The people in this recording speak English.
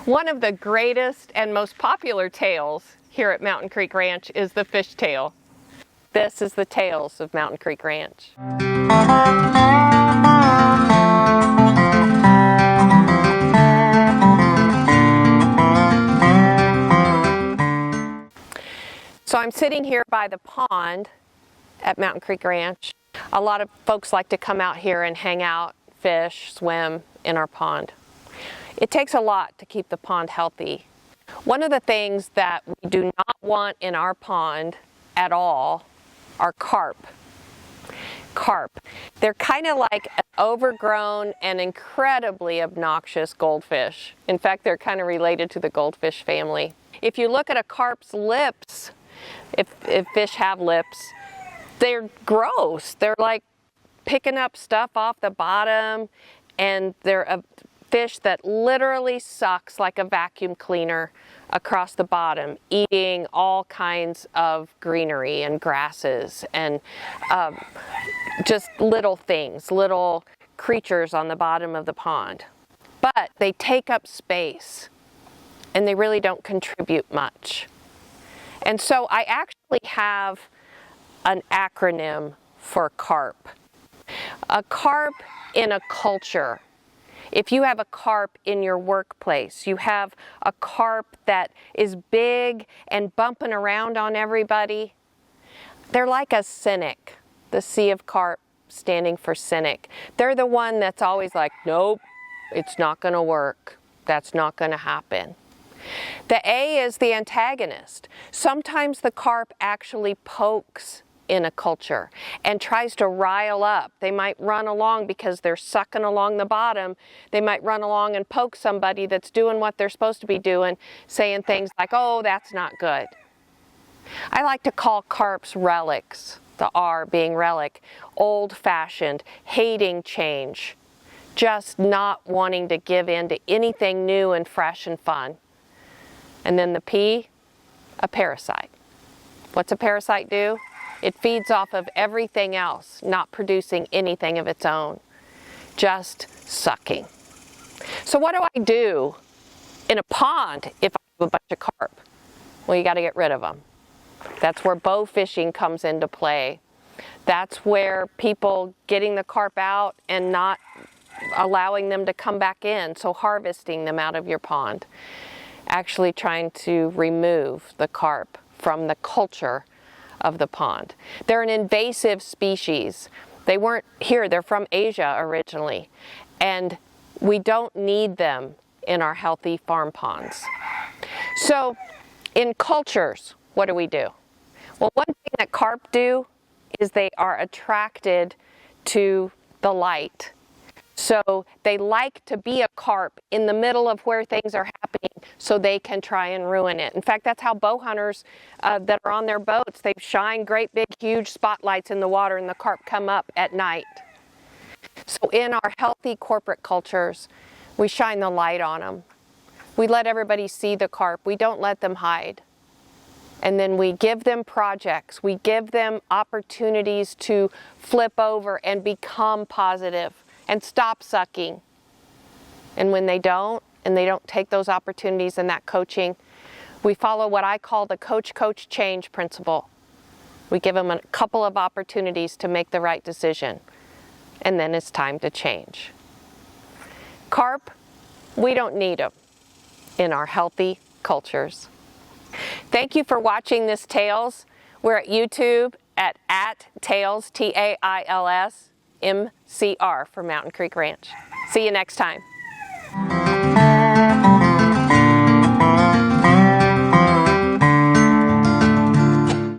One of the greatest and most popular tails here at Mountain Creek Ranch is the fish tail. This is the tails of Mountain Creek Ranch. So I'm sitting here by the pond at Mountain Creek Ranch. A lot of folks like to come out here and hang out, fish, swim in our pond. It takes a lot to keep the pond healthy. One of the things that we do not want in our pond at all are carp. Carp. They're kind of like an overgrown and incredibly obnoxious goldfish. In fact, they're kind of related to the goldfish family. If you look at a carp's lips, if fish have lips, they're gross. They're like picking up stuff off the bottom, and they're a fish that literally sucks like a vacuum cleaner across the bottom, eating all kinds of greenery and grasses and just little things, little creatures on the bottom of the pond. But they take up space and they really don't contribute much. And so I actually have an acronym for carp. A carp in a culture. If you have a carp in your workplace, you have a carp that is big and bumping around on everybody, they're like a cynic. The C of carp standing for cynic. They're the one that's always like, nope, it's not going to work. That's not going to happen. The A is the antagonist. Sometimes the carp actually pokes in a culture and tries to rile up. They might run along because they're sucking along the bottom. They might run along and poke somebody that's doing what they're supposed to be doing, saying things like, oh, that's not good. I like to call carps relics, the R being relic, old-fashioned, hating change, just not wanting to give in to anything new and fresh and fun. And then the P, a parasite. What's a parasite do? It feeds off of everything else, not producing anything of its own, just sucking. So what do I do in a pond if I have a bunch of carp? Well, you got to get rid of them. That's where bow fishing comes into play. That's where people getting the carp out and not allowing them to come back in, so harvesting them out of your pond. Actually trying to remove the carp from the culture of the pond. They're an invasive species. They weren't here, they're from Asia originally, and we don't need them in our healthy farm ponds. So in cultures, what do we do? Well, one thing that carp do is they are attracted to the light. So they like to be a carp in the middle of where things are happening so they can try and ruin it. In fact, that's how bow hunters that are on their boats, they shine great big huge spotlights in the water and the carp come up at night. So in our healthy corporate cultures, we shine the light on them. We let everybody see the carp. We don't let them hide. And then we give them projects. We give them opportunities to flip over and become positive and stop sucking. And when they don't, and they don't take those opportunities and that coaching, we follow what I call the coach change principle. We give them a couple of opportunities to make the right decision, and then it's time to change. Carp, we don't need them in our healthy cultures. Thank you for watching this Tails. We're at YouTube at Tails, Tails, MCR for Mountain Creek Ranch. See you next time.